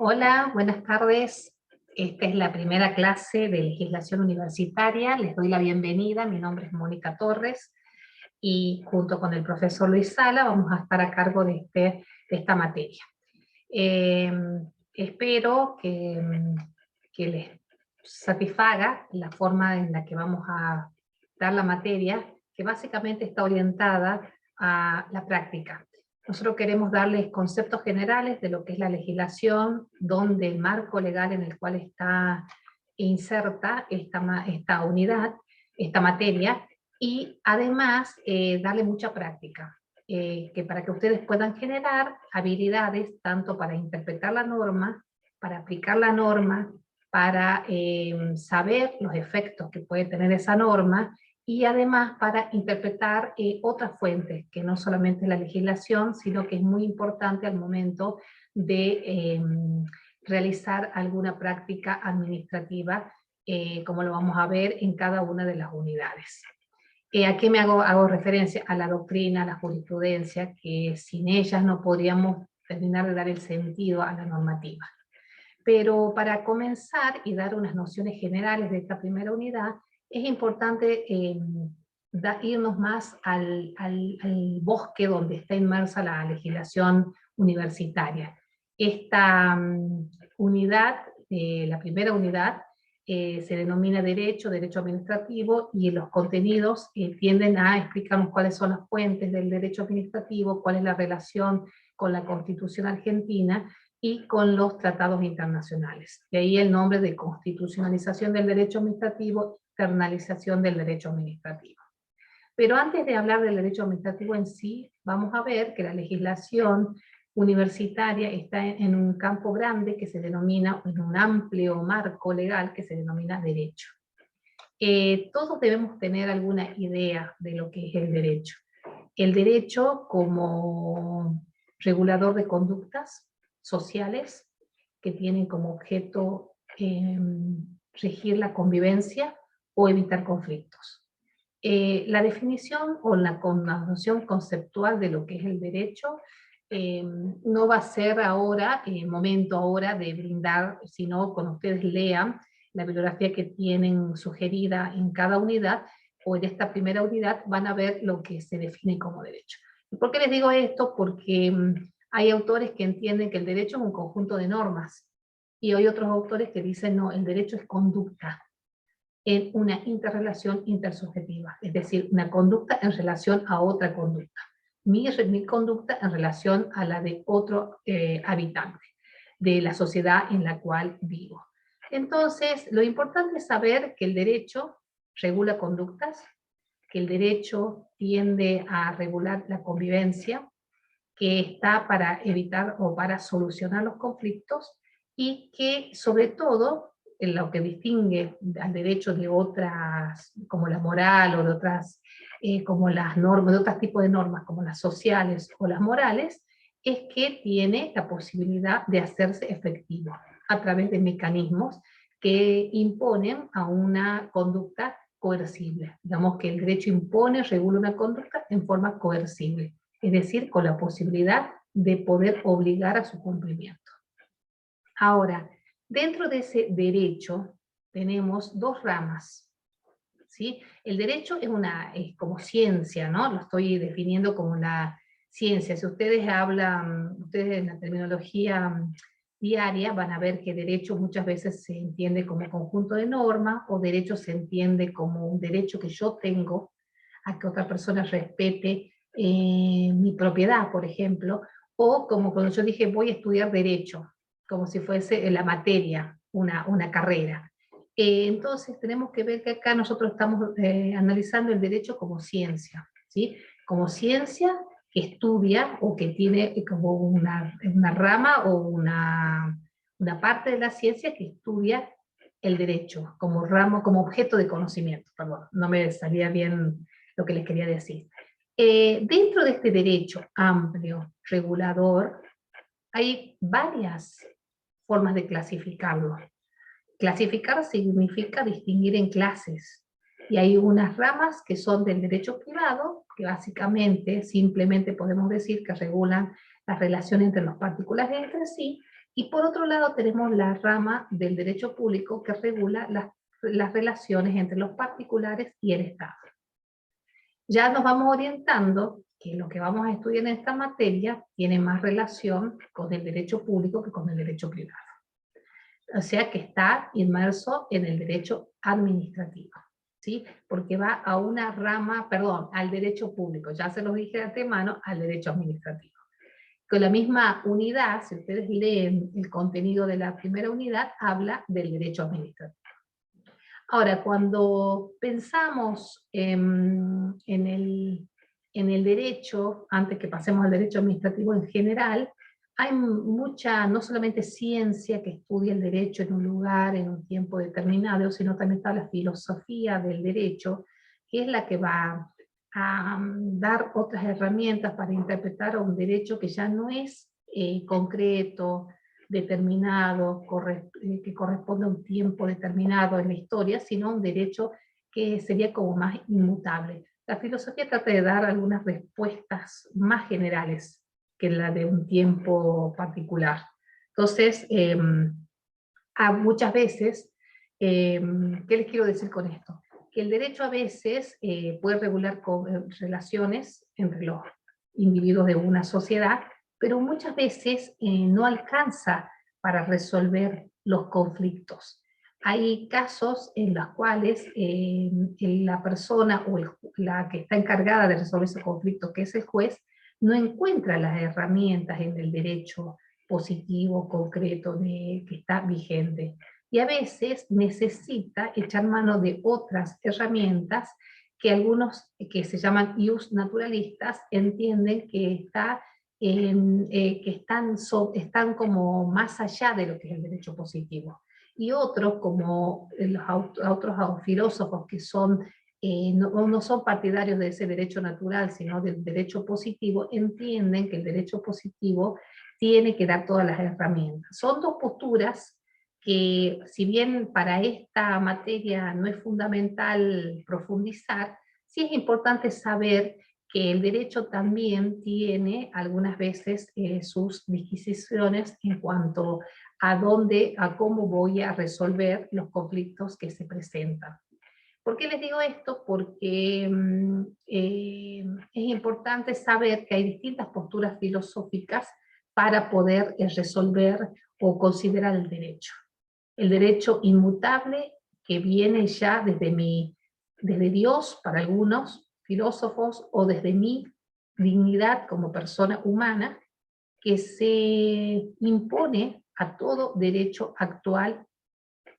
Hola, buenas tardes. Esta es la primera clase de legislación universitaria. Les doy la bienvenida. Mi nombre es Mónica Torres y junto con el profesor Luis Sala vamos a estar a cargo de esta materia. Eh, Espero que les satisfaga la forma en la que vamos a dar la materia, que básicamente está orientada a la práctica. Nosotros queremos darles conceptos generales de lo que es la legislación, donde el marco legal en el cual está inserta esta unidad, esta materia, y además darle mucha práctica, que para que ustedes puedan generar habilidades tanto para interpretar la norma, para aplicar la norma, para saber los efectos que puede tener esa norma, y además para interpretar otras fuentes, que no solamente la legislación, sino que es muy importante al momento de realizar alguna práctica administrativa, como lo vamos a ver en cada una de las unidades. ¿A qué hago referencia? A la doctrina, a la jurisprudencia, que sin ellas no podríamos terminar de dar el sentido a la normativa. Pero para comenzar y dar unas nociones generales de esta primera unidad, es importante irnos más al bosque donde está inmersa la legislación universitaria. Esta unidad, la primera unidad, se denomina derecho administrativo, y los contenidos tienden a explicarnos cuáles son las fuentes del derecho administrativo, cuál es la relación con la Constitución argentina y con los tratados internacionales. De ahí el nombre de constitucionalización del derecho administrativo, externalización del derecho administrativo. Pero antes de hablar del derecho administrativo en sí, vamos a ver que la legislación universitaria está en un campo grande que se denomina, en un amplio marco legal que se denomina derecho. Todos debemos tener alguna idea de lo que es el derecho. El derecho como regulador de conductas sociales que tienen como objeto regir la convivencia o evitar conflictos. La definición o la connotación conceptual de lo que es el derecho no va a ser ahora, momento ahora de brindar, sino cuando ustedes lean la bibliografía que tienen sugerida en cada unidad, o en esta primera unidad, van a ver lo que se define como derecho. ¿Y por qué les digo esto? Porque hay autores que entienden que el derecho es un conjunto de normas, y hay otros autores que dicen, no, el derecho es conducta en una interrelación intersubjetiva, es decir, una conducta en relación a otra conducta. Mi conducta en relación a la de otro habitante de la sociedad en la cual vivo. Entonces, lo importante es saber que el derecho regula conductas, que el derecho tiende a regular la convivencia, que está para evitar o para solucionar los conflictos, y que sobre todo en lo que distingue al derecho de otras, como la moral, o de otras, como las normas, de otros tipos de normas, como las sociales o las morales, es que tiene la posibilidad de hacerse efectivo a través de mecanismos que imponen a una conducta coercible. Digamos que el derecho impone, regula una conducta en forma coercible, es decir, con la posibilidad de poder obligar a su cumplimiento. Ahora, dentro de ese derecho tenemos dos ramas, ¿sí? El derecho es como ciencia, ¿no? Lo estoy definiendo como la ciencia. Si ustedes ustedes en la terminología diaria van a ver que derecho muchas veces se entiende como conjunto de normas, o derecho se entiende como un derecho que yo tengo a que otra persona respete mi propiedad, por ejemplo, o como cuando yo dije voy a estudiar derecho, como si fuese la materia, una carrera. Entonces tenemos que ver que acá nosotros estamos analizando el derecho como ciencia, ¿sí? Como ciencia que estudia, o que tiene como una rama o una parte de la ciencia que estudia el derecho como ramo, como objeto de conocimiento. Perdón, no me salía bien lo que les quería decir. Dentro de este derecho amplio, regulador, hay varias formas de clasificarlo. Clasificar significa distinguir en clases, y hay unas ramas que son del derecho privado, que básicamente, simplemente podemos decir que regulan las relaciones entre los particulares entre sí, Y por otro lado tenemos la rama del derecho público que regula las relaciones entre los particulares y el Estado. Ya nos vamos orientando que lo que vamos a estudiar en esta materia tiene más relación con el derecho público que con el derecho privado. O sea que está inmerso en el derecho administrativo, ¿sí? Porque va a una rama, perdón, al derecho público, ya se los dije de antemano, al derecho administrativo. Con la misma unidad, si ustedes leen el contenido de la primera unidad, habla del derecho administrativo. Ahora, cuando pensamos en el derecho, antes que pasemos al derecho administrativo en general, hay mucha, no solamente ciencia que estudia el derecho en un lugar, en un tiempo determinado, sino también está la filosofía del derecho, que es la que va a dar otras herramientas para interpretar un derecho que ya no es concreto, determinado, que corresponde a un tiempo determinado en la historia, sino un derecho que sería como más inmutable. La filosofía trata de dar algunas respuestas más generales que la de un tiempo particular. Entonces, muchas veces, ¿qué les quiero decir con esto? Que el derecho a veces puede regular relaciones entre los individuos de una sociedad, pero muchas veces no alcanza para resolver los conflictos. Hay casos en los cuales la persona o la que está encargada de resolver ese conflicto, que es el juez, no encuentra las herramientas en el derecho positivo, concreto, que está vigente. Y a veces necesita echar mano de otras herramientas que algunos que se llaman ius naturalistas entienden que están como más allá de lo que es el derecho positivo. Y otros, como otros filósofos que no son partidarios de ese derecho natural, sino del derecho positivo, entienden que el derecho positivo tiene que dar todas las herramientas. Son dos posturas que, si bien para esta materia no es fundamental profundizar, sí es importante saber que el derecho también tiene algunas veces sus disquisiciones en cuanto a cómo voy a resolver los conflictos que se presentan. ¿Por qué les digo esto? Porque es importante saber que hay distintas posturas filosóficas para poder resolver o considerar el derecho. El derecho inmutable, que viene ya desde Dios para algunos filósofos, o desde mi dignidad como persona humana, que se impone a todo derecho actual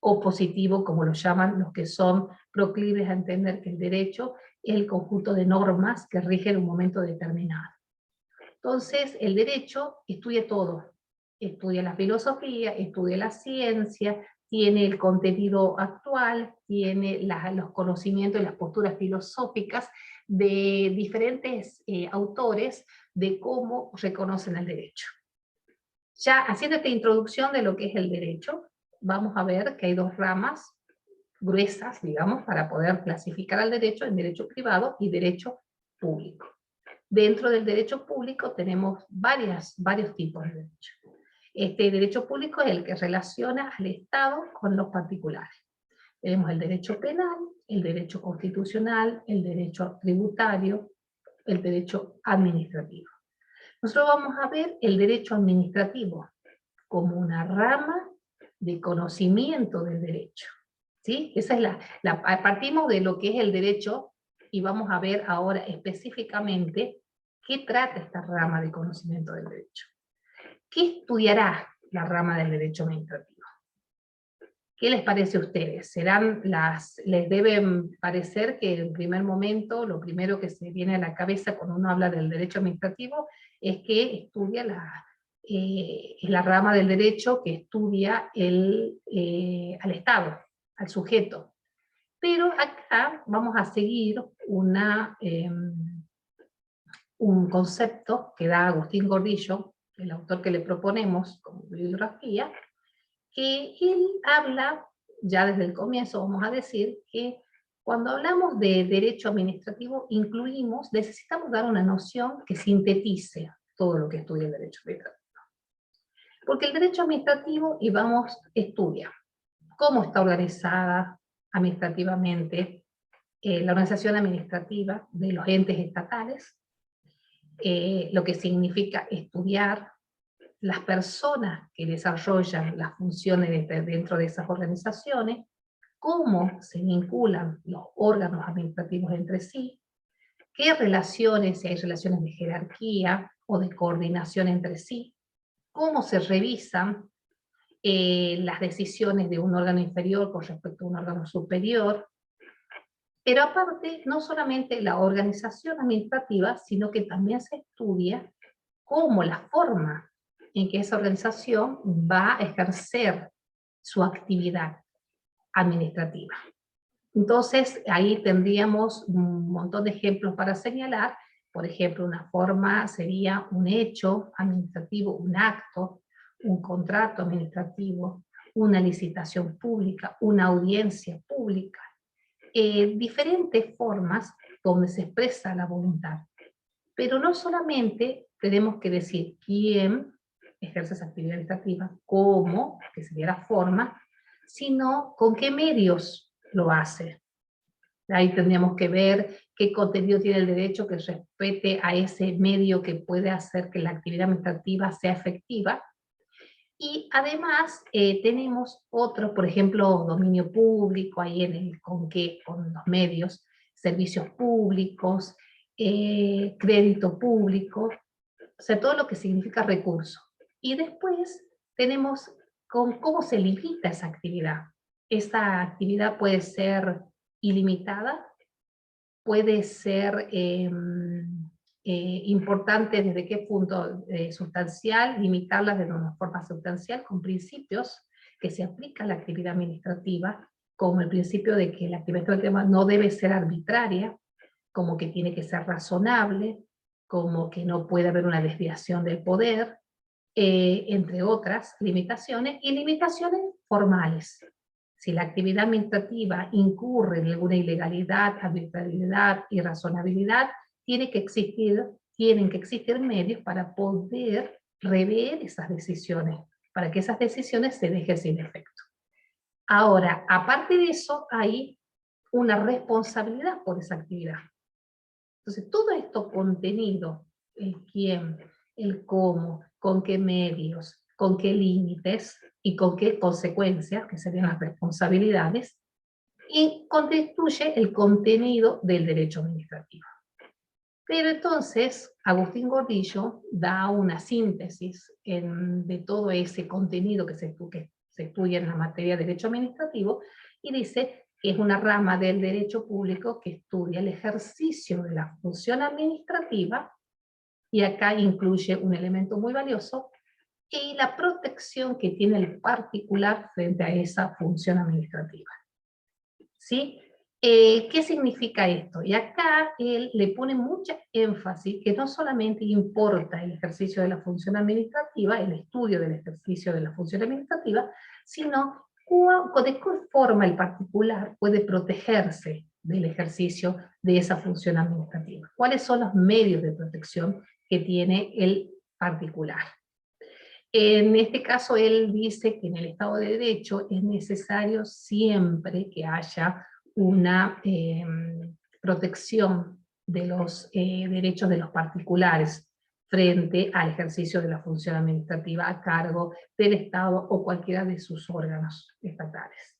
o positivo, como lo llaman los que son proclives a entender que el derecho es el conjunto de normas que rigen un momento determinado. Entonces, el derecho estudia todo. Estudia la filosofía, estudia la ciencia, tiene el contenido actual, tiene los conocimientos y las posturas filosóficas de diferentes autores de cómo reconocen el derecho. Ya haciendo esta introducción de lo que es el derecho, vamos a ver que hay dos ramas gruesas, digamos, para poder clasificar al derecho en derecho privado y derecho público. Dentro del derecho público tenemos varios tipos de derecho. Este derecho público es el que relaciona al Estado con los particulares. Tenemos el derecho penal, el derecho constitucional, el derecho tributario, el derecho administrativo. Nosotros vamos a ver el derecho administrativo como una rama de conocimiento del derecho. ¿Sí? Esa es partimos de lo que es el derecho y vamos a ver ahora específicamente qué trata esta rama de conocimiento del derecho. ¿Qué estudiará la rama del derecho administrativo? ¿Qué les parece a ustedes? Les deben parecer que en primer momento, lo primero que se viene a la cabeza cuando uno habla del derecho administrativo es que estudia la rama del derecho que estudia al Estado, al sujeto. Pero acá vamos a seguir un concepto que da Agustín Gordillo, el autor que le proponemos como bibliografía, que él habla, ya desde el comienzo vamos a decir, que cuando hablamos de derecho administrativo necesitamos dar una noción que sintetice todo lo que estudia el derecho administrativo. Porque el derecho administrativo, y vamos, estudia cómo está organizada administrativamente la organización administrativa de los entes estatales, lo que significa estudiar las personas que desarrollan las funciones dentro de esas organizaciones, cómo se vinculan los órganos administrativos entre sí, qué relaciones, si hay relaciones de jerarquía o de coordinación entre sí, cómo se revisan las decisiones de un órgano inferior con respecto a un órgano superior, pero aparte no solamente la organización administrativa, sino que también se estudia cómo la forma en que esa organización va a ejercer su actividad administrativa. Entonces, ahí tendríamos un montón de ejemplos para señalar. Por ejemplo, una forma sería un hecho administrativo, un acto, un contrato administrativo, una licitación pública, una audiencia pública. Diferentes formas donde se expresa la voluntad. Pero no solamente tenemos que decir quién ejerce esa actividad administrativa, cómo, que sería la forma, sino con qué medios lo hace. Ahí tendríamos que ver qué contenido tiene el derecho que respete a ese medio que puede hacer que la actividad administrativa sea efectiva. Y además tenemos otros, por ejemplo, dominio público, ahí con los medios, servicios públicos, crédito público, o sea, todo lo que significa recurso. Y después tenemos cómo se limita esa actividad. Esa actividad puede ser ilimitada, puede ser importante desde qué punto sustancial, limitarlas de una forma sustancial con principios que se aplican a la actividad administrativa, como el principio de que la actividad administrativa no debe ser arbitraria, como que tiene que ser razonable, como que no puede haber una desviación del poder, entre otras limitaciones, y limitaciones formales. Si la actividad administrativa incurre en alguna ilegalidad, arbitrariedad, irrazonabilidad, tienen que existir medios para poder rever esas decisiones, para que esas decisiones se dejen sin efecto. Ahora, aparte de eso, hay una responsabilidad por esa actividad. Entonces, todo esto contenido, el quién, el cómo, con qué medios, con qué límites y con qué consecuencias, que serían las responsabilidades, y constituye el contenido del derecho administrativo. Pero entonces, Agustín Gordillo da una síntesis de todo ese contenido que se estudia en la materia de derecho administrativo, y dice que es una rama del derecho público que estudia el ejercicio de la función administrativa, y acá incluye un elemento muy valioso, y la protección que tiene el particular frente a esa función administrativa. ¿Sí? ¿Qué significa esto? Y acá él le pone mucha énfasis que no solamente importa el ejercicio de la función administrativa, el estudio del ejercicio de la función administrativa, sino de qué forma el particular puede protegerse del ejercicio de esa función administrativa. ¿Cuáles son los medios de protección que tiene el particular? En este caso, él dice que en el Estado de Derecho es necesario siempre que haya una protección de los derechos de los particulares frente al ejercicio de la función administrativa a cargo del Estado o cualquiera de sus órganos estatales.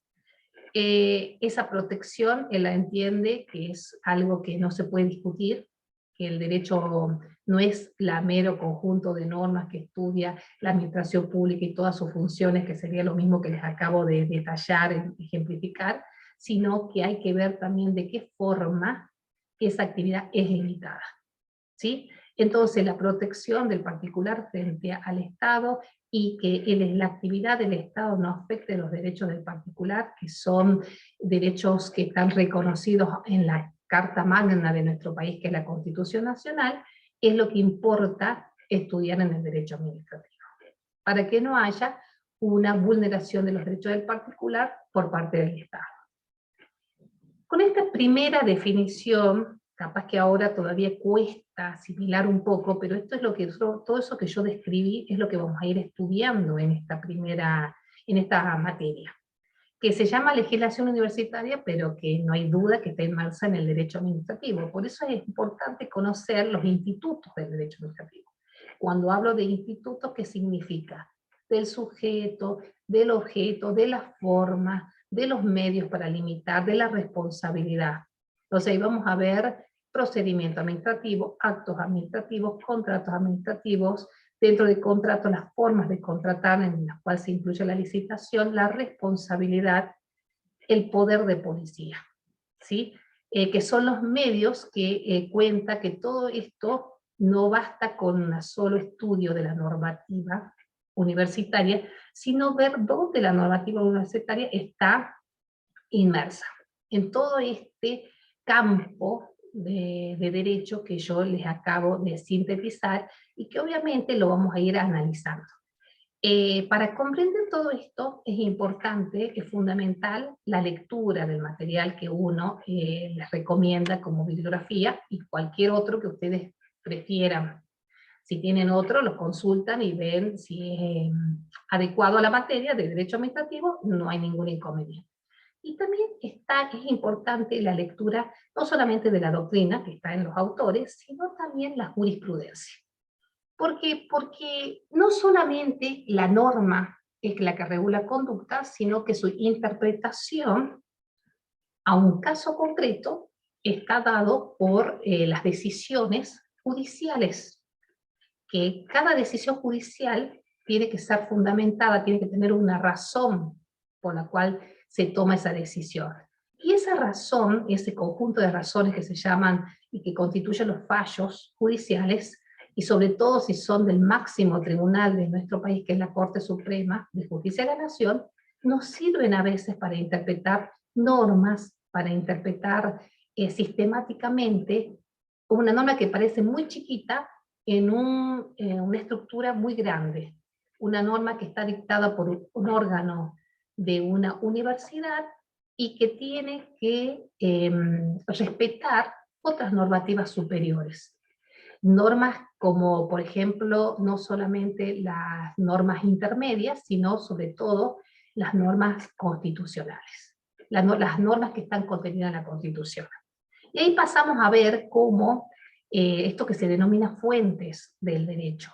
Esa protección, él la entiende que es algo que no se puede discutir, que el derecho no es la mero conjunto de normas que estudia la administración pública y todas sus funciones, que sería lo mismo que les acabo de detallar, ejemplificar, sino que hay que ver también de qué forma esa actividad es limitada. ¿Sí? Entonces, la protección del particular frente al Estado, y que la actividad del Estado no afecte los derechos del particular, que son derechos que están reconocidos en la Carta Magna de nuestro país, que es la Constitución Nacional, es lo que importa estudiar en el derecho administrativo, para que no haya una vulneración de los derechos del particular por parte del Estado. Con esta primera definición capaz que ahora todavía cuesta asimilar un poco, pero esto es lo que, todo eso que yo describí es lo que vamos a ir estudiando en esta materia, que se llama legislación universitaria, pero que no hay duda que está inmersa en el derecho administrativo. Por eso es importante conocer los institutos del derecho administrativo. Cuando hablo de institutos, ¿qué significa? Del sujeto, del objeto, de la forma, de los medios para limitar, de la responsabilidad. Entonces ahí vamos a ver procedimiento administrativo, actos administrativos, contratos administrativos, dentro de contratos las formas de contratar en las cuales se incluye la licitación, la responsabilidad, el poder de policía, ¿sí? Que son los medios que cuenta que todo esto no basta con un solo estudio de la normativa universitaria, sino ver dónde la normativa universitaria está inmersa en todo este campo de derecho que yo les acabo de sintetizar y que obviamente lo vamos a ir analizando. Para comprender todo esto es importante, es fundamental la lectura del material que uno les recomienda como bibliografía y cualquier otro que ustedes prefieran. Si tienen otro, lo consultan y ven si es adecuado a la materia de derecho administrativo, no hay ningún inconveniente. Y también es importante la lectura no solamente de la doctrina que está en los autores, sino también la jurisprudencia. ¿Por qué? Porque no solamente la norma es la que regula conducta, sino que su interpretación a un caso concreto está dado por las decisiones judiciales, que cada decisión judicial tiene que ser fundamentada, tiene que tener una razón por la cual se toma esa decisión. Y esa razón, ese conjunto de razones que se llaman y que constituyen los fallos judiciales, y sobre todo si son del máximo tribunal de nuestro país, que es la Corte Suprema de Justicia de la Nación, nos sirven a veces para interpretar normas, para interpretar sistemáticamente una norma que parece muy chiquita en una estructura muy grande. Una norma que está dictada por un órgano de una universidad y que tiene que respetar otras normativas superiores. Normas como, por ejemplo, no solamente las normas intermedias, sino sobre todo las normas constitucionales, las normas que están contenidas en la Constitución. Y ahí pasamos a ver cómo esto que se denomina fuentes del derecho.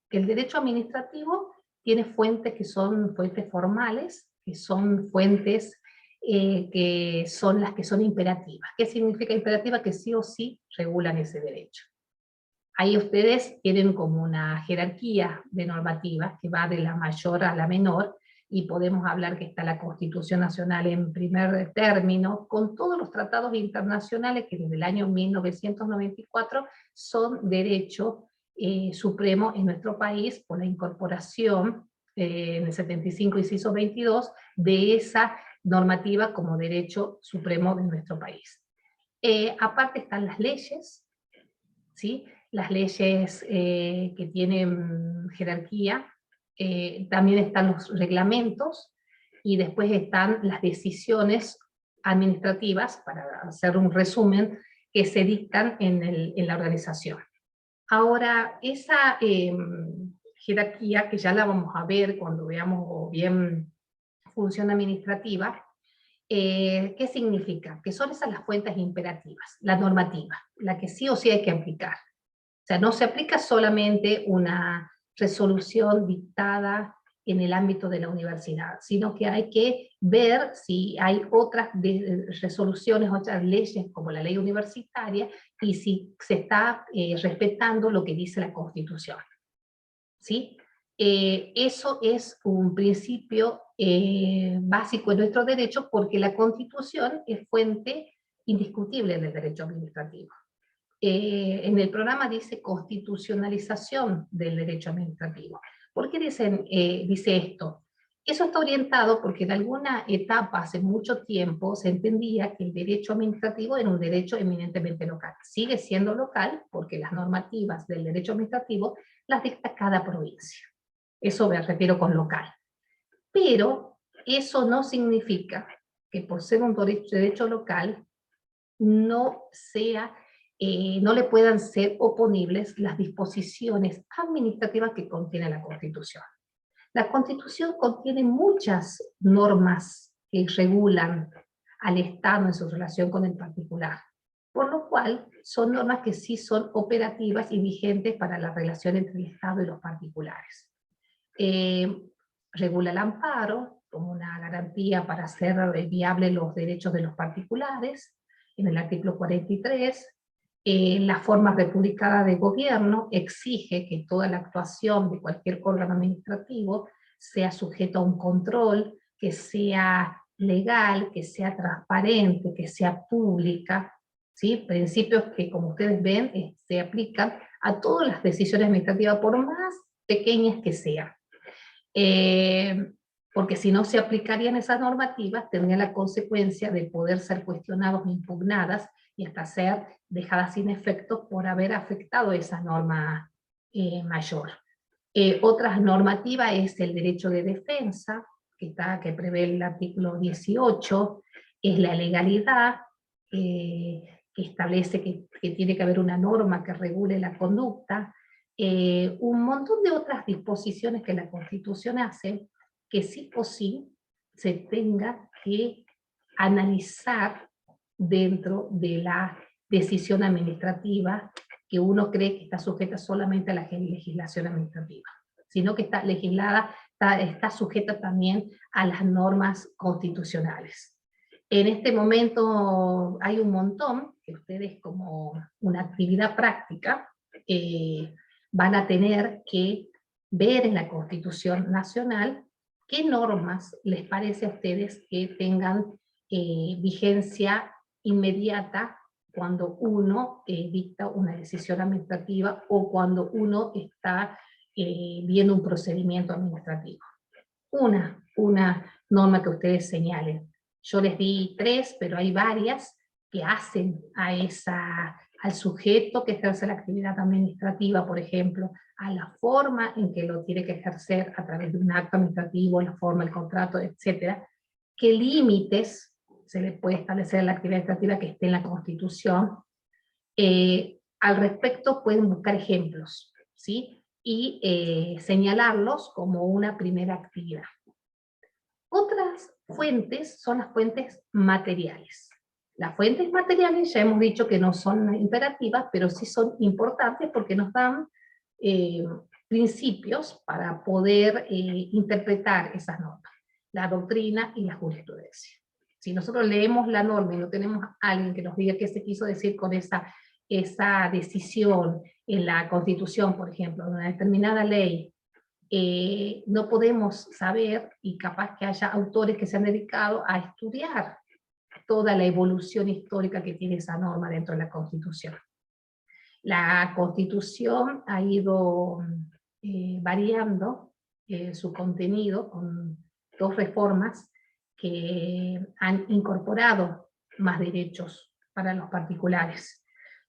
El derecho administrativo tiene fuentes que son fuentes formales, que son fuentes que son las que son imperativas. ¿Qué significa imperativa? Que sí o sí regulan ese derecho. Ahí ustedes tienen como una jerarquía de normativas que va de la mayor a la menor, y podemos hablar que está la Constitución Nacional en primer término, con todos los tratados internacionales que desde el año 1994 son derecho supremo en nuestro país por la incorporación en el 75, inciso 22, de esa normativa como derecho supremo de nuestro país. Aparte están las leyes, ¿sí? Las leyes que tienen jerarquía, también están los reglamentos, y después están las decisiones administrativas, para hacer un resumen, que se dictan en la organización. Ahora, esa jerarquía, que ya la vamos a ver cuando veamos bien función administrativa, ¿qué significa? Que son esas las fuentes imperativas, la normativa, la que sí o sí hay que aplicar. O sea, no se aplica solamente una resolución dictada en el ámbito de la universidad, sino que hay que ver si hay otras resoluciones, otras leyes como la ley universitaria, y si se está respetando lo que dice la Constitución. ¿Sí? Eso es un principio básico en nuestro derecho, porque la Constitución es fuente indiscutible del derecho administrativo. En el programa dice constitucionalización del derecho administrativo. ¿Por qué dice esto? Eso está orientado porque en alguna etapa, hace mucho tiempo, se entendía que el derecho administrativo era un derecho eminentemente local. Sigue siendo local porque las normativas del derecho administrativo las dicta cada provincia. Eso me refiero con local. Pero eso no significa que por ser un derecho local no sea no le puedan ser oponibles las disposiciones administrativas que contiene la Constitución. La Constitución contiene muchas normas que regulan al Estado en su relación con el particular, por lo cual son normas que sí son operativas y vigentes para la relación entre el Estado y los particulares. Regula el amparo como una garantía para hacer viables los derechos de los particulares, en el artículo 43, la forma republicana de gobierno exige que toda la actuación de cualquier órgano administrativo sea sujeto a un control, que sea legal, que sea transparente, que sea pública, ¿sí? Principios que, como ustedes ven, se aplican a todas las decisiones administrativas, por más pequeñas que sean. Porque si no se aplicarían esas normativas, tendrían la consecuencia de poder ser cuestionados e impugnadas, y hasta ser dejadas sin efecto por haber afectado esa norma mayor. Otra normativa es el derecho de defensa, que prevé el artículo 18, es la legalidad, que establece que tiene que haber una norma que regule la conducta, un montón de otras disposiciones que la Constitución hace, que sí o sí se tenga que analizar dentro de la decisión administrativa, que uno cree que está sujeta solamente a la legislación administrativa, sino que está legislada, está sujeta también a las normas constitucionales. En este momento hay un montón que ustedes, como una actividad práctica, van a tener que ver en la Constitución Nacional qué normas les parece a ustedes que tengan vigencia inmediata cuando uno dicta una decisión administrativa o cuando uno está viendo un procedimiento administrativo. Una norma que ustedes señalen. Yo les di 3, pero hay varias que hacen al sujeto que ejerce la actividad administrativa, por ejemplo, a la forma en que lo tiene que ejercer a través de un acto administrativo, la forma, el contrato, etcétera, qué límites se le puede establecer a la actividad administrativa que esté en la Constitución. Al respecto pueden buscar ejemplos, ¿sí? Y señalarlos como una primera actividad. Otras fuentes son las fuentes materiales. Las fuentes materiales ya hemos dicho que no son imperativas, pero sí son importantes porque nos dan principios para poder interpretar esas normas, la doctrina y la jurisprudencia. Si nosotros leemos la norma y no tenemos a alguien que nos diga qué se quiso decir con esa decisión en la Constitución, por ejemplo, de una determinada ley, no podemos saber, y capaz que haya autores que se han dedicado a estudiar toda la evolución histórica que tiene esa norma dentro de la Constitución. La Constitución ha ido variando su contenido con 2 reformas que han incorporado más derechos para los particulares.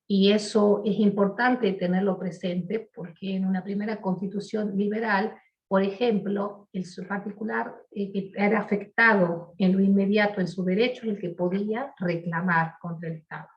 Y eso es importante tenerlo presente, porque en una primera Constitución liberal, por ejemplo, el particular que era afectado en lo inmediato en su derecho es el que podía reclamar contra el Estado.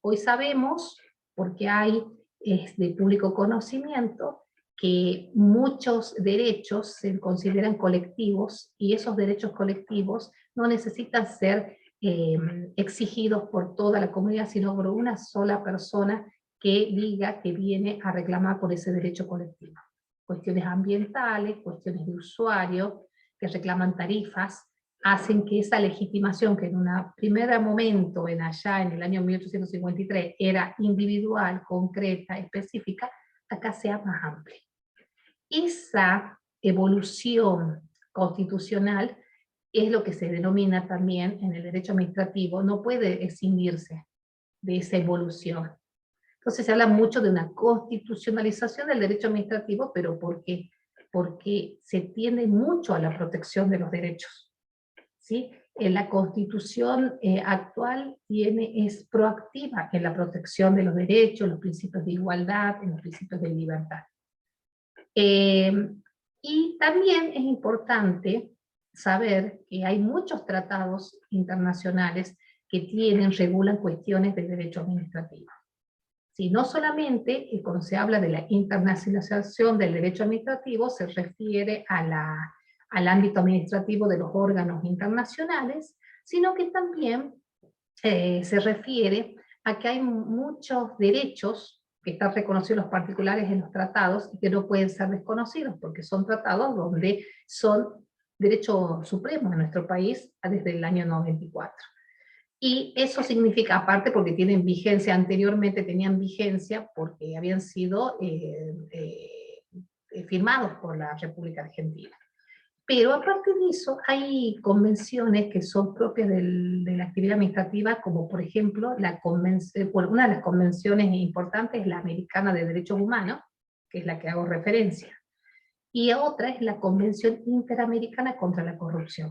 Hoy sabemos, porque hay de público conocimiento, que muchos derechos se consideran colectivos, y esos derechos colectivos no necesitan ser exigidos por toda la comunidad, sino por una sola persona que diga que viene a reclamar por ese derecho colectivo. Cuestiones ambientales, cuestiones de usuario, que reclaman tarifas, hacen que esa legitimación, que en un primer momento, allá en el año 1853, era individual, concreta, específica, acá sea más amplia. Esa evolución constitucional es lo que se denomina también en el derecho administrativo, no puede escindirse de esa evolución. Entonces se habla mucho de una constitucionalización del derecho administrativo, pero ¿por qué? Porque se tiende mucho a la protección de los derechos, ¿sí? La Constitución actual es proactiva en la protección de los derechos, los principios de igualdad, en los principios de libertad. Y también es importante saber que hay muchos tratados internacionales que regulan cuestiones del derecho administrativo. Si no solamente cuando se habla de la internacionalización del derecho administrativo se refiere al ámbito administrativo de los órganos internacionales, sino que también se refiere a que hay muchos derechos que están reconocidos los particulares en los tratados y que no pueden ser desconocidos, porque son tratados donde son derechos supremos en nuestro país desde el año 94. Y eso significa, aparte porque tienen vigencia, anteriormente tenían vigencia porque habían sido firmados por la República Argentina. Pero aparte de eso, hay convenciones que son propias de la actividad administrativa, como por ejemplo, una de las convenciones importantes es la Americana de Derechos Humanos, que es la que hago referencia, y otra es la Convención Interamericana contra la Corrupción,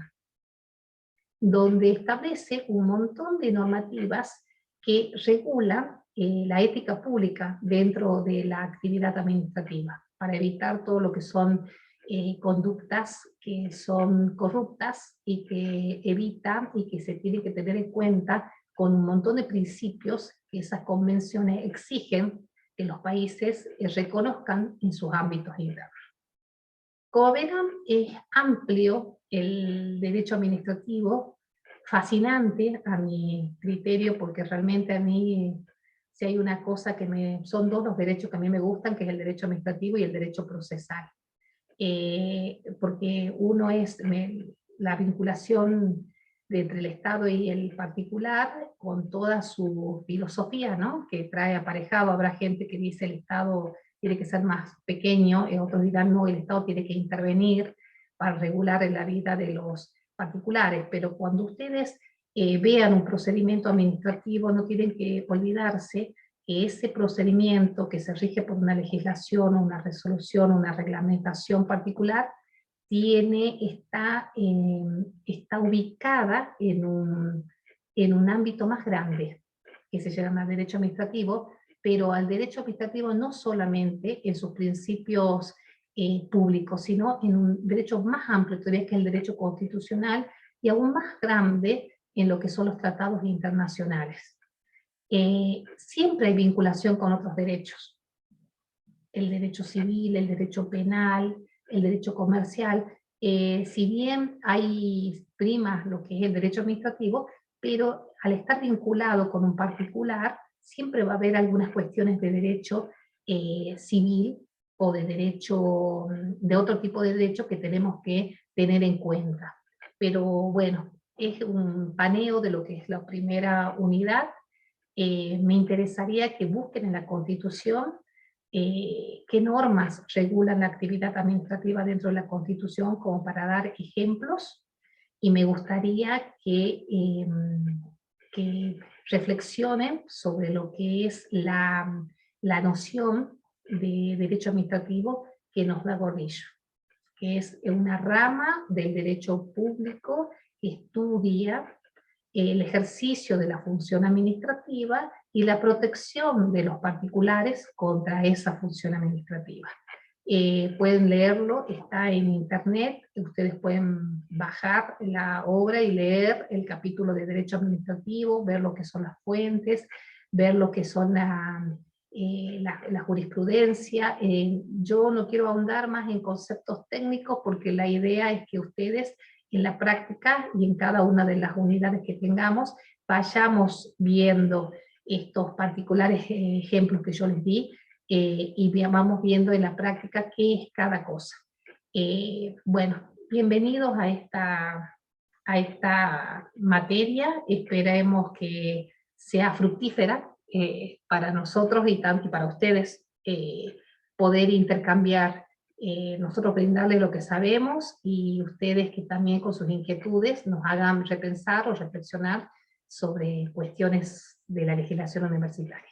donde establece un montón de normativas que regulan la ética pública dentro de la actividad administrativa, para evitar todo lo que son conductas que son corruptas y que evitan y que se tiene que tener en cuenta con un montón de principios que esas convenciones exigen que los países reconozcan en sus ámbitos internos. Como verán, es amplio el derecho administrativo, fascinante a mi criterio, porque realmente a mí, si hay una cosa son dos los derechos que a mí me gustan, que es el derecho administrativo y el derecho procesal. Porque uno es la vinculación entre el Estado y el particular, con toda su filosofía, ¿no?, que trae aparejado. Habrá gente que dice el Estado tiene que ser más pequeño, y otros dirán no, el Estado tiene que intervenir para regular en la vida de los particulares, pero cuando ustedes vean un procedimiento administrativo no tienen que olvidarse que ese procedimiento que se rige por una legislación, o una resolución, o una reglamentación particular, está ubicada en un ámbito más grande, que se llama derecho administrativo, pero al derecho administrativo no solamente en sus principios públicos, sino en un derecho más amplio, todavía, que es el derecho constitucional, y aún más grande en lo que son los tratados internacionales. Siempre hay vinculación con otros derechos, el derecho civil, el derecho penal, el derecho comercial, si bien hay primas lo que es el derecho administrativo, pero al estar vinculado con un particular, siempre va a haber algunas cuestiones de derecho civil, o de derecho, de otro tipo de derecho que tenemos que tener en cuenta. Pero bueno, es un paneo de lo que es la primera unidad. Me interesaría que busquen en la Constitución qué normas regulan la actividad administrativa dentro de la Constitución, como para dar ejemplos, y me gustaría que reflexionen sobre lo que es la noción de derecho administrativo que nos da Gordillo, que es una rama del derecho público que estudia el ejercicio de la función administrativa y la protección de los particulares contra esa función administrativa. Pueden leerlo, está en internet, ustedes pueden bajar la obra y leer el capítulo de Derecho Administrativo, ver lo que son las fuentes, ver lo que son la jurisprudencia. Yo no quiero ahondar más en conceptos técnicos, porque la idea es que ustedes en la práctica y en cada una de las unidades que tengamos vayamos viendo estos particulares ejemplos que yo les di, y vamos viendo en la práctica qué es cada cosa. Bueno, bienvenidos a esta materia, esperemos que sea fructífera para nosotros y para ustedes, poder intercambiar, nosotros brindarles lo que sabemos, y ustedes que también con sus inquietudes nos hagan repensar o reflexionar sobre cuestiones de la legislación universitaria.